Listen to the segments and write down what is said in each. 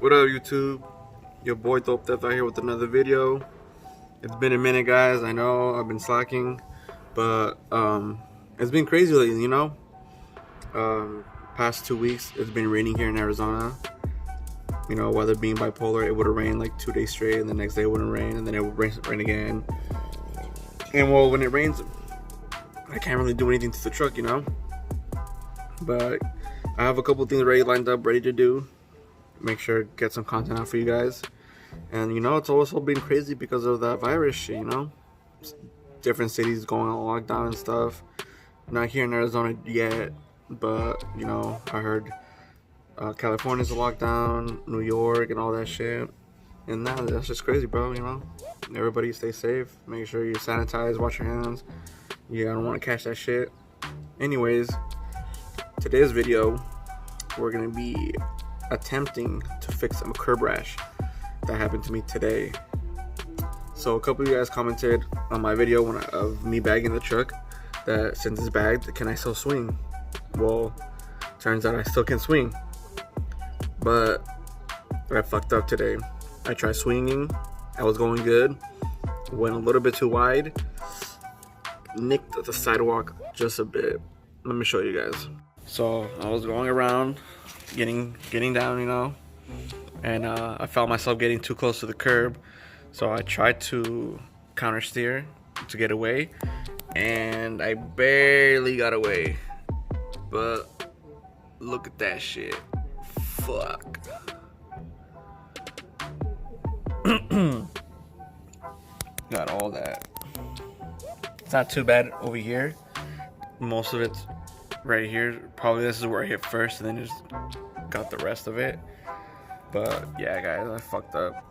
What up, YouTube? Your boy Dope Death out here with another video. It's been a minute, guys. I know I've been slacking, but it's been crazy lately, you know. Past 2 weeks, it's been raining here in Arizona. You know, weather being bipolar, it would have rained like 2 days straight, and the next day it wouldn't rain, and then it would rain again. And well, when it rains, I can't really do anything to the truck, you know. But I have a couple things already lined up, ready to do. Make sure to get some content out for you guys. And you know, it's also been crazy because of that virus shit, you know. Different cities going on lockdown and stuff. Not here in Arizona yet, but you know, I heard California's a lockdown, New York, and all that shit. And that's just crazy, bro. You know, everybody stay safe. Make sure you sanitize, wash your hands. Yeah, I don't want to catch that shit. Anyways, today's video, we're gonna be attempting to fix a curb rash that happened to me today. So a couple of you guys commented on my video of me bagging the truck that since it's bagged, can I still swing? Well, turns out I still can swing, but I fucked up today. I tried swinging, I was going good, went a little bit too wide, nicked the sidewalk just a bit. Let me show you guys. So I was going around, getting down, you know, and I felt myself getting too close to the curb, so I tried to counter steer to get away, and I barely got away. But look at that shit. Fuck. Got all that. It's not too bad over here. Most of it's right here. Probably this is where I hit first, and then just got the rest of it. But yeah, guys, I fucked up.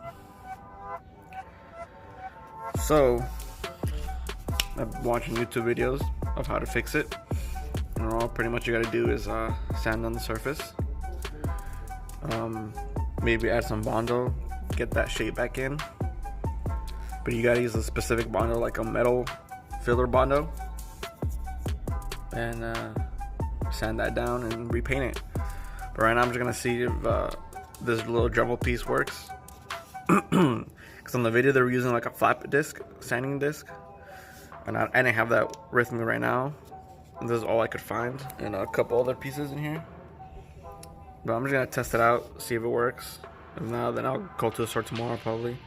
So I've been watching YouTube videos of how to fix it. And all pretty much you gotta do is sand on the surface. Maybe add some Bondo, get that shape back in. But you gotta use a specific Bondo, like a metal filler Bondo, and sand that down and repaint it. But right now I'm just gonna see if this little Dremel piece works. Because on the video they were using like a flat disc, sanding disc, and I didn't have that with me right now. And this is all I could find, and a couple other pieces in here. But I'm just gonna test it out, see if it works. If not, then I'll go to the store tomorrow probably,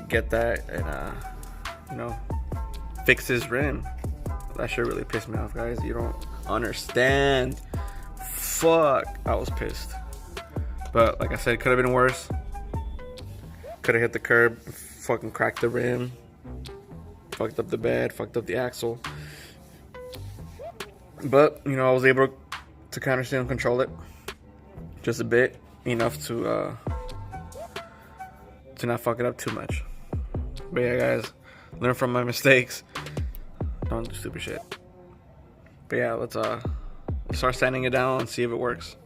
get that, and you know, fix this rim. That shit really pissed me off, guys. You don't understand. Fuck, I was pissed. But like I said, it could have been worse. Could have hit the curb, fucking cracked the rim, fucked up the bed, fucked up the axle. But you know, I was able to counter steer and control it just a bit, enough to not fuck it up too much. But yeah, guys, learn from my mistakes. Don't do stupid shit. But yeah, let's start sanding it down and see if it works.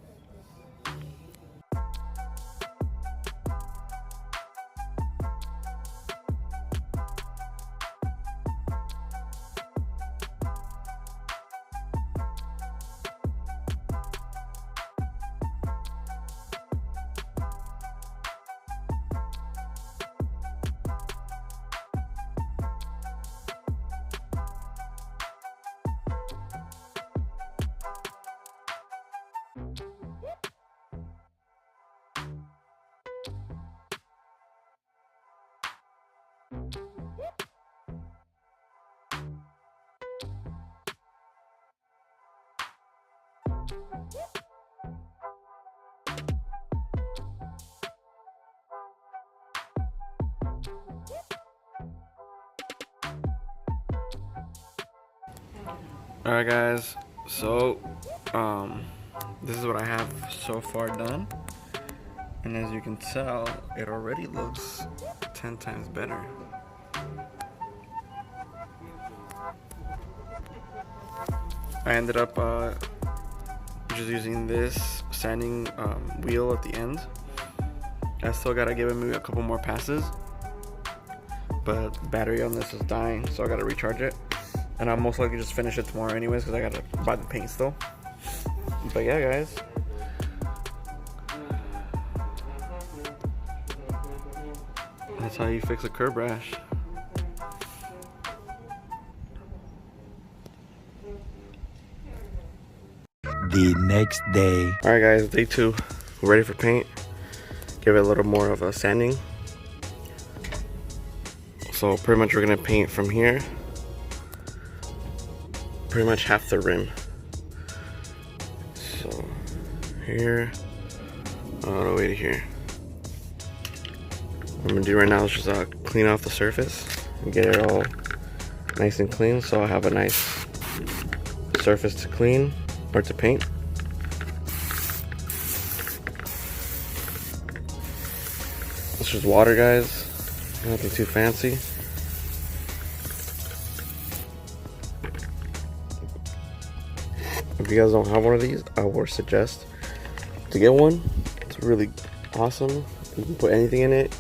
Alright, guys, so this is what I have so far done, and as you can tell, it already looks 10 times better. I ended up just using this sanding wheel at the end. I still gotta give it maybe a couple more passes, but the battery on this is dying, so I gotta recharge it. And I'll most likely just finish it tomorrow anyways, because I gotta buy the paint still. But yeah, guys, That's how you fix a curb rash. The next day. Alright guys, day 2. We're ready for paint. Give it a little more of a sanding. So pretty much we're gonna paint from here. Pretty much half the rim. So here, all the way to here. What I'm gonna do right now is just clean off the surface and get it all nice and clean, so I have a nice surface to clean or to paint. It's just water, guys. Nothing too fancy. If you guys don't have one of these, I would suggest to get one. It's really awesome. You can put anything in it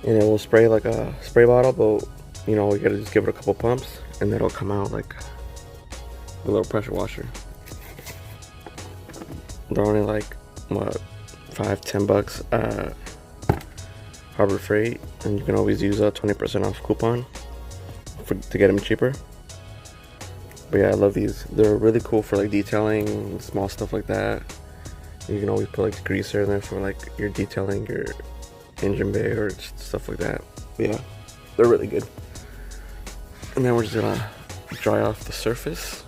and it will spray like a spray bottle, but you know, you gotta just give it a couple pumps and it'll come out like a little pressure washer. They're only like, what, $5-10 at Harbor Freight, and you can always use a 20% off coupon to get them cheaper. But yeah, I love these. They're really cool for like detailing, small stuff like that. You can always put like greaser in there for like your detailing your engine bay or stuff like that. But yeah, they're really good. And then we're just gonna dry off the surface.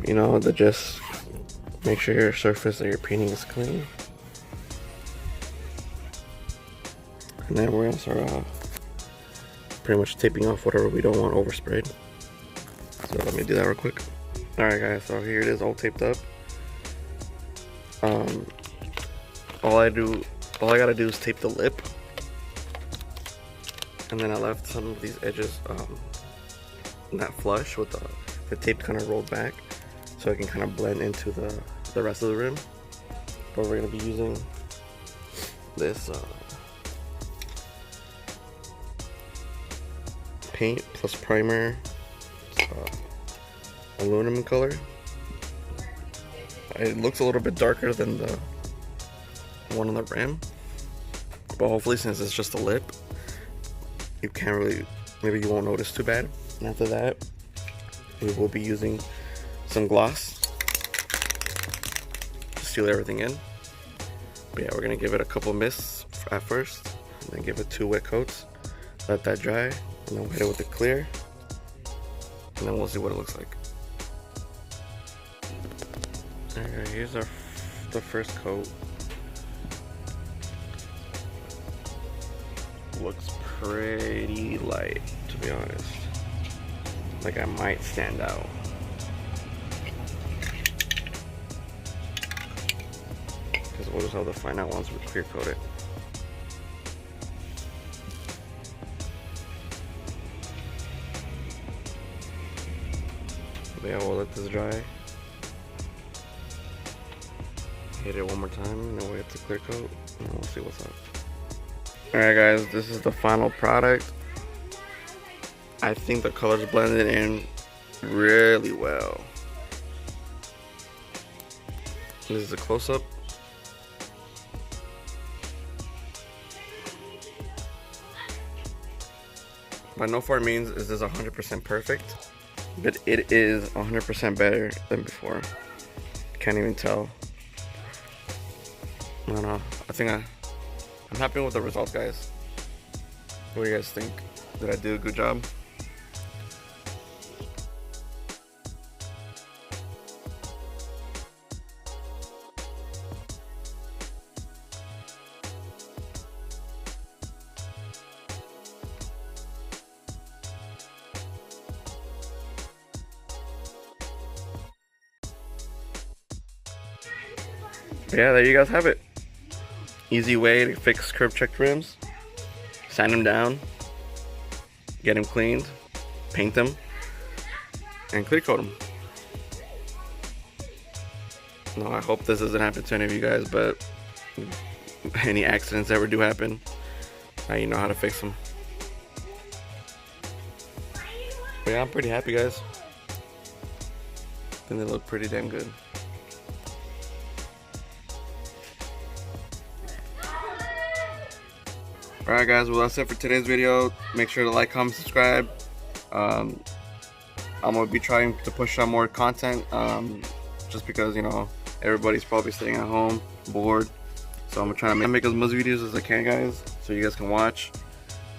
You know, just make sure your surface that you're painting is clean. And then we're gonna start pretty much taping off whatever we don't want oversprayed. So let me do that real quick. Alright guys, so here it is all taped up. All I gotta do is tape the lip. And then I left some of these edges not flush with the tape kind of rolled back, so it can kind of blend into the rest of the rim. But we're gonna be using this paint plus primer, aluminum color. It looks a little bit darker than the one on the rim, but hopefully since it's just a lip, you can't really, maybe you won't notice too bad. And after that, we will be using some gloss to seal everything in. But yeah, we're gonna give it a couple mists at first, and then give it 2 wet coats, let that dry, and then we'll hit it with the clear, and then we'll see what it looks like. Alright, here's the first coat. Looks pretty light, to be honest. Like I might stand out. Because we'll just have to find out once we clear coat it. But yeah, we'll let this dry. Hit it one more time, and then we'll hit the clear coat, and then we'll see what's up. Alright guys, this is the final product. I think the colors blended in really well. This is a close-up. By no far means is this 100% perfect, but it is 100% better than before. Can't even tell. I don't know. I'm happy with the results, guys. What do you guys think? Did I do a good job? Yeah, there you guys have it. Easy way to fix curb checked rims. Sand them down, get them cleaned, paint them, and clear coat them. No, I hope this doesn't happen to any of you guys, but any accidents ever do happen, now you know how to fix them. But yeah, I'm pretty happy, guys. I think they look pretty damn good. Alright guys, well that's it for today's video. Make sure to like, comment, subscribe. I'm going to be trying to push out more content, just because, you know, everybody's probably staying at home, bored. So I'm going to try to make as much videos as I can, guys, so you guys can watch.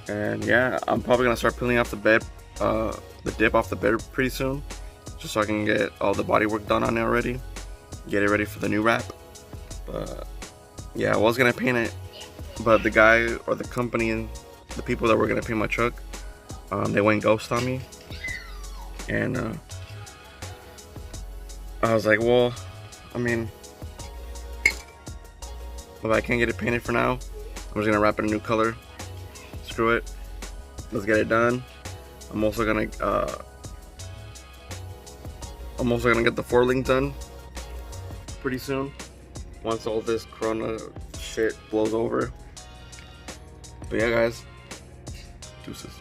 And yeah, I'm probably going to start peeling off the bed, the dip off the bed pretty soon, just so I can get all the body work done on it already. Get it ready for the new wrap. But yeah, I was going to paint it, but the guy or the company and the people that were going to paint my truck, they went ghost on me. And I was like, well, I mean, if I can't get it painted for now, I'm just gonna wrap it a new color. Screw it, let's get it done. I'm also gonna get the 4-link done pretty soon, once all this corona shit blows over. But yeah guys, deuces.